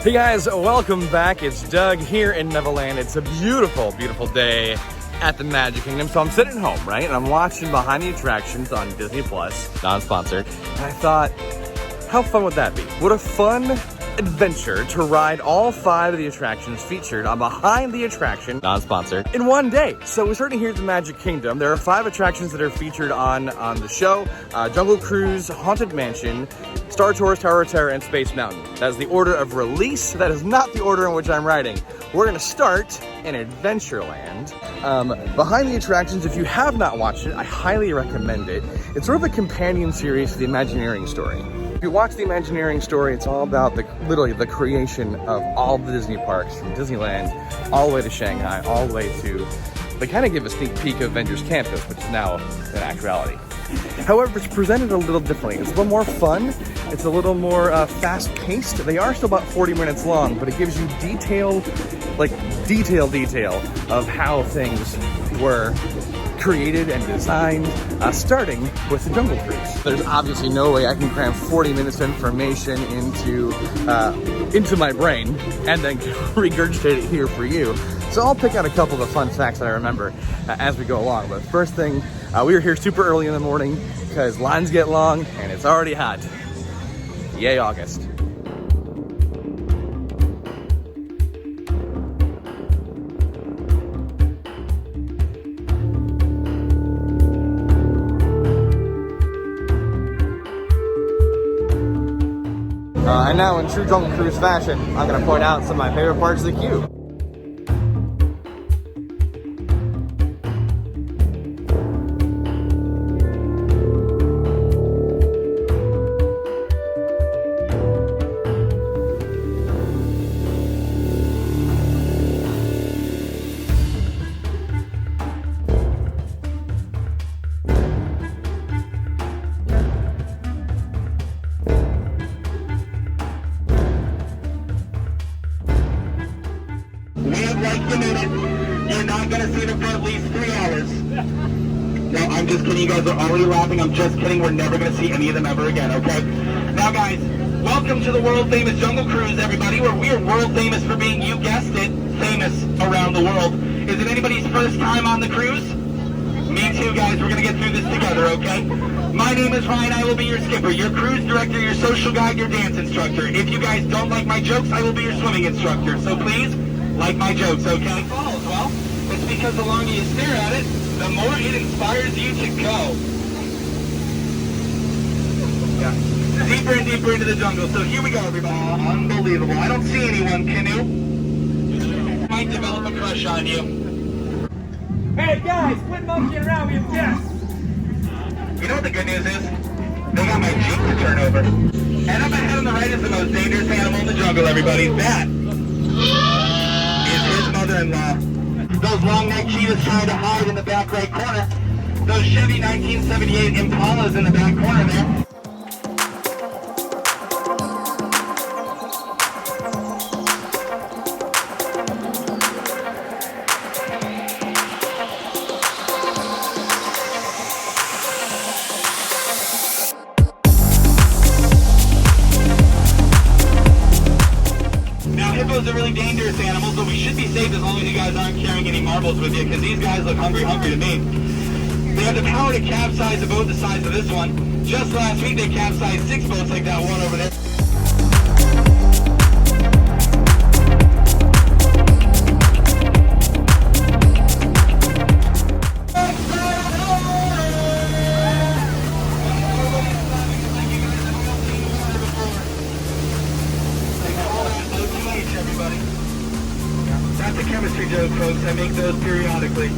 Hey guys, welcome back. It's Doug here in Neville Land. It's a beautiful, beautiful day at the Magic Kingdom. So I'm sitting home, right? And I'm watching Behind the Attractions on Disney Plus, non-sponsored. And I thought, how fun would that be? What a fun adventure to ride all 5 of the attractions featured on Behind the Attraction, non-sponsored, in one day. So we're starting here at the Magic Kingdom. There are 5 attractions that are featured on the show. Jungle Cruise, Haunted Mansion, Star Tours, Tower of Terror, and Space Mountain. That is the order of release. That is not the order in which I'm riding. We're gonna start in Adventureland. Behind the Attractions, if you have not watched it, I highly recommend it. It's sort of a companion series to the Imagineering story. If you watch the Imagineering story, it's all about literally the creation of all the Disney parks, from Disneyland all the way to Shanghai, all the way to, they kind of give a sneak peek of Avengers Campus, which is now an actuality. However, it's presented a little differently. It's a little more fun. It's a little more fast-paced. They are still about 40 minutes long, but it gives you detail of how things were created and designed, starting with the Jungle Cruise. There's obviously no way I can cram 40 minutes of information into my brain and then regurgitate it here for you. So I'll pick out a couple of the fun facts that I remember as we go along. But first thing, we were here super early in the morning because lines get long and it's already hot. Yay, August. And now in true Jungle Cruise fashion, I'm going to point out some of my favorite parts of the queue. You're not gonna see them for at least 3 hours. No, I'm just kidding. You guys are already laughing. I'm just kidding. We're never gonna see any of them ever again, okay? Now, guys, welcome to the world famous Jungle Cruise, everybody, where we are world famous for being, you guessed it, famous around the world. Is it anybody's first time on the cruise? Me too, guys. We're gonna get through this together, okay? My name is Ryan. I will be your skipper, your cruise director, your social guide, your dance instructor. If you guys don't like my jokes, I will be your swimming instructor. So please, like my jokes, okay? Well, it's because the longer you stare at it, the more it inspires you to go. Yeah. Deeper and deeper into the jungle. So here we go, everybody. Unbelievable. I don't see anyone, Canoe. Might develop a crush on you. Hey guys, quit monkeying around, we have guests. You know what the good news is? They got my Jeep to turn over. And up ahead on the right is the most dangerous animal in the jungle, everybody. That is his mother-in-law. Those long-necked cheetahs trying to hide in the back right corner. Those Chevy 1978 Impalas in the back corner there. Hippos are really dangerous animals, but we should be safe as long as you guys aren't carrying any marbles with you, because these guys look hungry to me. They have the power to capsize a boat the size of this one. Just last week they capsized 6 boats like that one over there. That's a chemistry joke, folks. I make those periodically.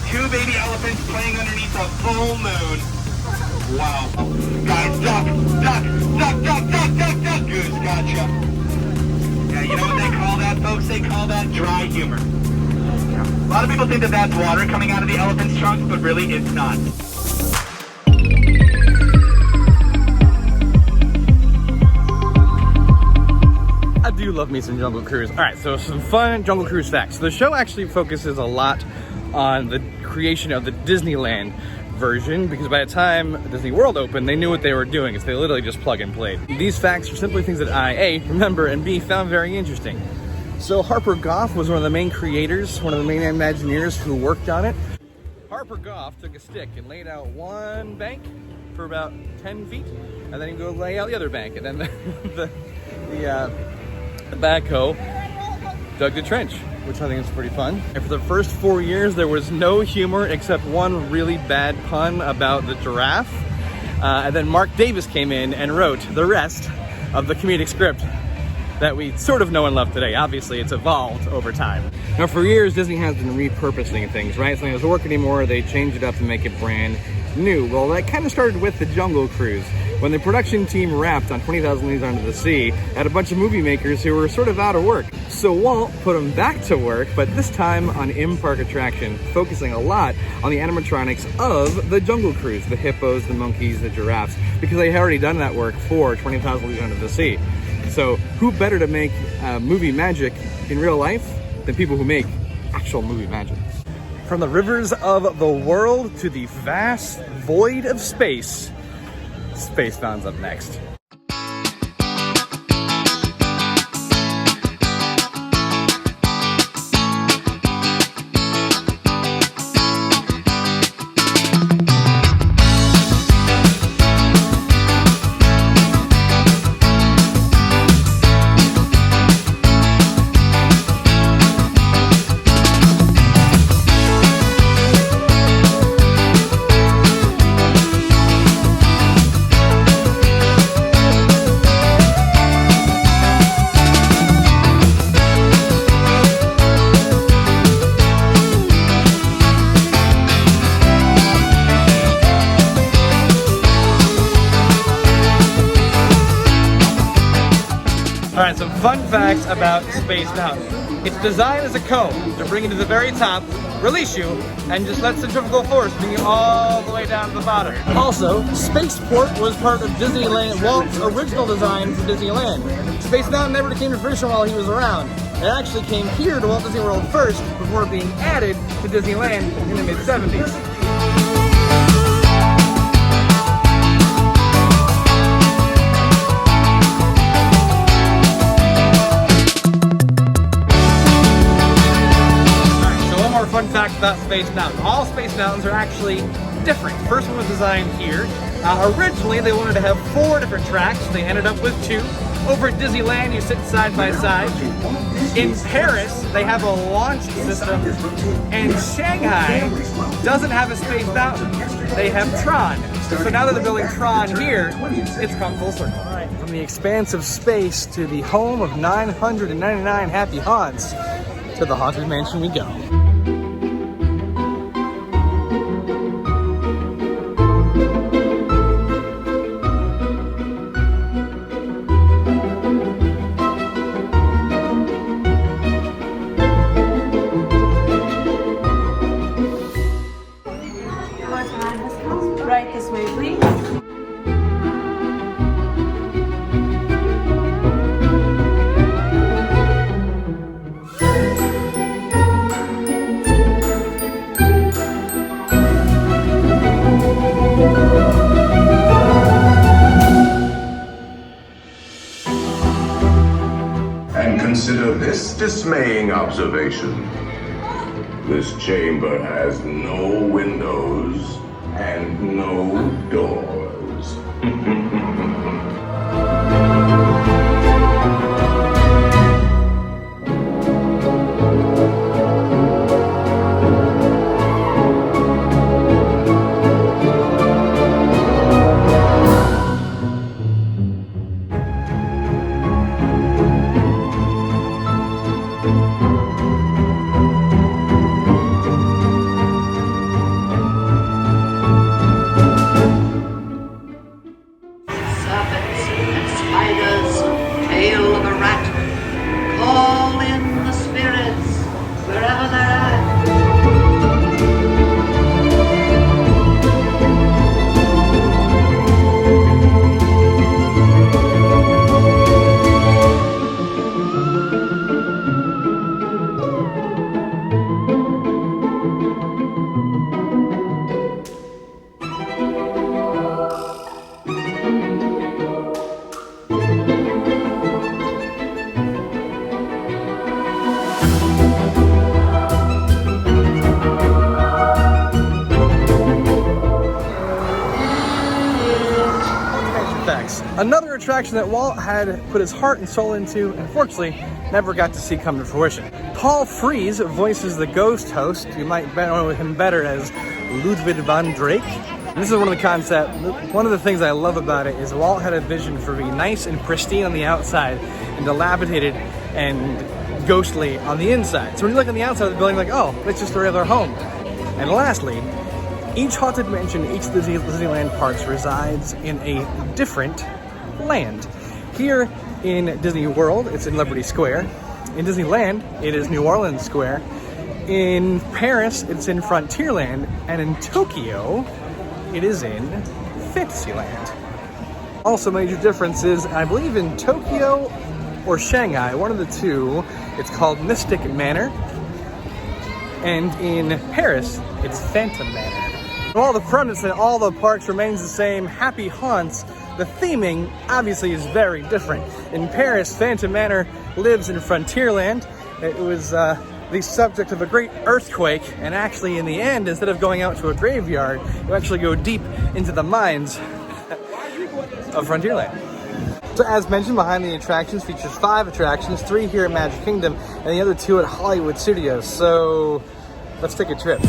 Two baby elephants playing underneath a full moon. Wow. Guys, duck, duck, duck, duck, duck, duck, duck. Goose, gotcha. Yeah, you know what they call that, folks? They call that dry humor. A lot of people think that that's water coming out of the elephant's trunk, but really it's not. do love me some Jungle Cruise. All right, so some fun Jungle Cruise facts. So the show actually focuses a lot on the creation of the Disneyland version, because by the time Disney World opened, they knew what they were doing. So they literally just plug and played. These facts are simply things that I, A, remember, and B, found very interesting. So Harper Goff was one of the main creators, one of the main Imagineers who worked on it. Harper Goff took a stick and laid out one bank for about 10 feet, and then he'd go lay out the other bank, and then the backhoe dug the trench, which I think is pretty fun. And for the first 4 years, there was no humor except one really bad pun about the giraffe. And then Mark Davis came in and wrote the rest of the comedic script that we sort of know and love today. Obviously, it's evolved over time. Now, for years, Disney has been repurposing things, right? So when it doesn't work anymore, they change it up and make it brand new. Well, that kind of started with the Jungle Cruise. When the production team wrapped on 20,000 Leagues Under the Sea, had a bunch of movie makers who were sort of out of work. So Walt put them back to work, but this time on in-park attraction, focusing a lot on the animatronics of the Jungle Cruise, the hippos, the monkeys, the giraffes, because they had already done that work for 20,000 Leagues Under the Sea. So who better to make movie magic in real life than people who make actual movie magic? From the rivers of the world to the vast void of space, Space Mountain's up next. All right, some fun facts about Space Mountain. It's designed as a cone to bring you to the very top, release you, and just let centrifugal force bring you all the way down to the bottom. Also, Spaceport was part of Disneyland, Walt's original design for Disneyland. Space Mountain never became fruition while he was around. It actually came here to Walt Disney World first before being added to Disneyland in the mid-70s. Fun fact about Space Mountain. All Space Mountains are actually different. First one was designed here. Originally, they wanted to have 4 different tracks. They ended up with 2. Over at Disneyland, you sit side by side. In Paris, they have a launch system. And Shanghai doesn't have a Space Mountain. They have Tron. So now that they're building Tron here, it's come full circle. All right, from the expanse of space to the home of 999 happy haunts, to the Haunted Mansion we go. Right this way, please. And consider this dismaying observation. This chamber has no windows and no doors. Another attraction that Walt had put his heart and soul into, and unfortunately never got to see come to fruition. Paul Frees voices the ghost host. You might know him better as Ludwig van Drake. This is one of the things I love about it is Walt had a vision for being nice and pristine on the outside and dilapidated and ghostly on the inside. So when you look on the outside of the building, like, oh, it's just a regular home. And lastly, each haunted mansion, each of the Disneyland parks resides in a different land. Here in Disney World, it's in Liberty Square. In Disneyland, it is New Orleans Square. In Paris, it's in Frontierland. And in Tokyo, it is in Fantasyland. Also major differences, I believe in Tokyo or Shanghai, one of the two, it's called Mystic Manor. And in Paris, it's Phantom Manor. All the premise in all the parks remains the same, happy haunts. The theming obviously is very different. In Paris, Phantom Manor lives in Frontierland. It was the subject of a great earthquake, and actually in the end, instead of going out to a graveyard, you actually go deep into the mines of Frontierland. So as mentioned, behind the attractions features 5 attractions, 3 here at Magic Kingdom, and the other 2 at Hollywood Studios. So let's take a trip.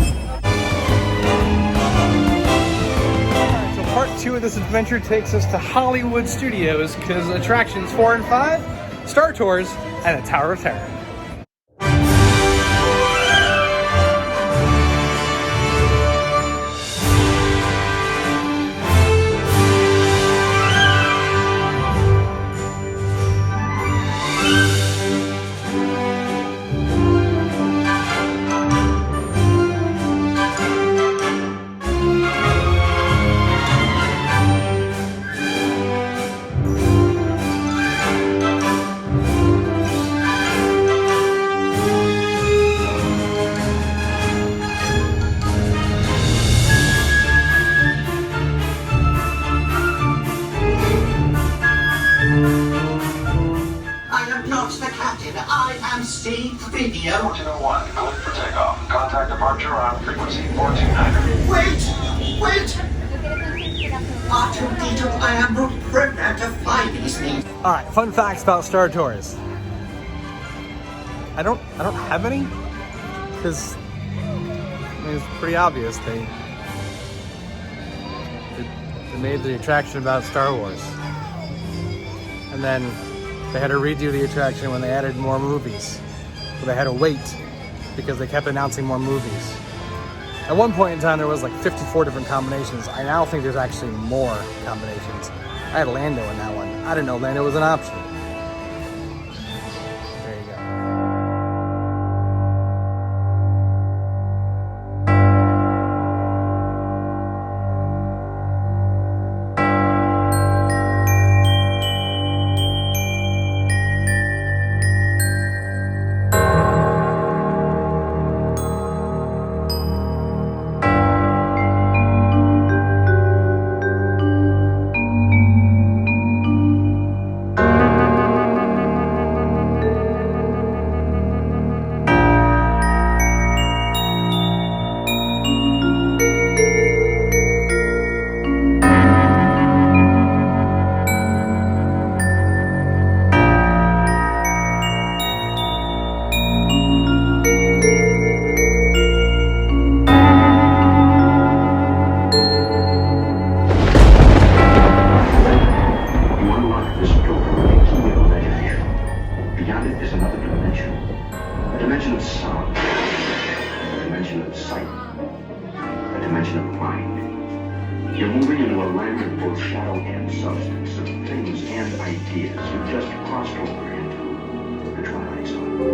So part 2 of this adventure takes us to Hollywood Studios, because attractions 4 and 5, Star Tours, and the Tower of Terror. Video 1401, cleared for takeoff. Contact departure on frequency 1400. Wait! R2-D2, I am not prepared to fly these things. Alright, fun facts about Star Tours. I don't have any, because it's pretty obvious. They made the attraction about Star Wars. And then they had to redo the attraction when they added more movies. So they had to wait because they kept announcing more movies. At one point in time, there was like 54 different combinations. I now think there's actually more combinations. I had Lando in that one. I didn't know Lando was an option. There you go. You're moving into a land of both shadow and substance, of things and ideas. You've just crossed over into the Twilight Zone.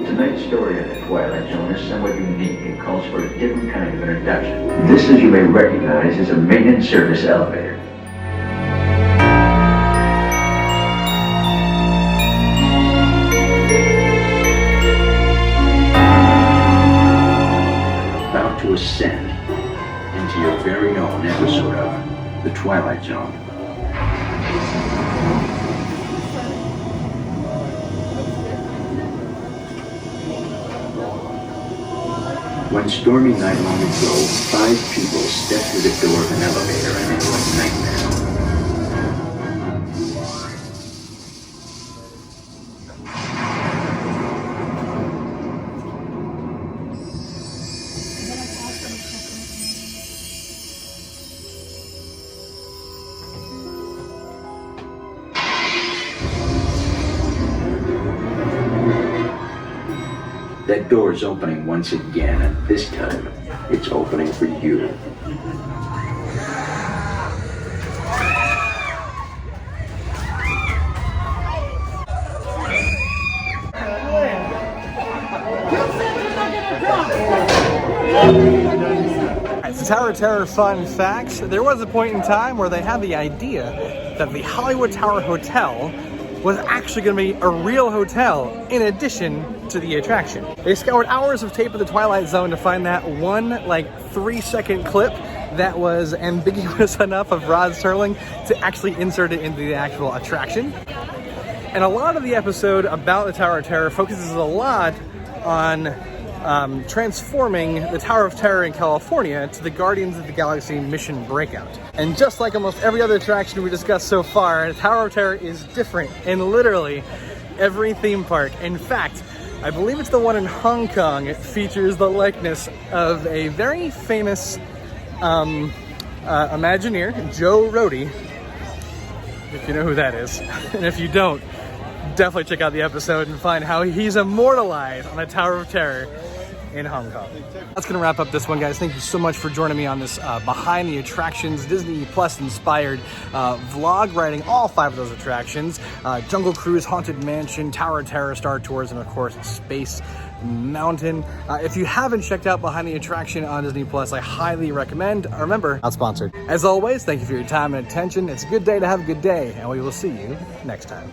Tonight's story of the Twilight Zone is somewhat unique and calls for a different kind of introduction. This, as you may recognize, is a maintenance service elevator. About to ascend into your very own episode of The Twilight Zone. One stormy night long ago, 5 people stepped through the door of an elevator and into a nightmare. That door is opening once again, and this time, it's opening for you. So Tower of Terror fun facts. There was a point in time where they had the idea that the Hollywood Tower Hotel was actually going to be a real hotel in addition to the attraction. They scoured hours of tape of the Twilight Zone to find that one 3-second clip that was ambiguous enough of Rod Serling to actually insert it into the actual attraction. And a lot of the episode about the Tower of Terror focuses a lot on transforming the Tower of Terror in California to the Guardians of the Galaxy Mission Breakout. And just like almost every other attraction we discussed so far, the Tower of Terror is different in literally every theme park. In fact, I believe it's the one in Hong Kong. It features the likeness of a very famous Imagineer, Joe Rohde, if you know who that is. And if you don't, definitely check out the episode and find how he's immortalized on the Tower of Terror in Hong Kong. That's gonna wrap up this one, guys. Thank you so much for joining me on this behind the attractions Disney Plus inspired vlog, riding all 5 of those attractions: Jungle Cruise, Haunted Mansion, Tower of Terror, Star Tours, and of course Space Mountain. If you haven't checked out Behind the Attraction on Disney Plus, I highly recommend. Remember, not sponsored. As always, thank you for your time and attention. It's a good day to have a good day, and we will see you next time.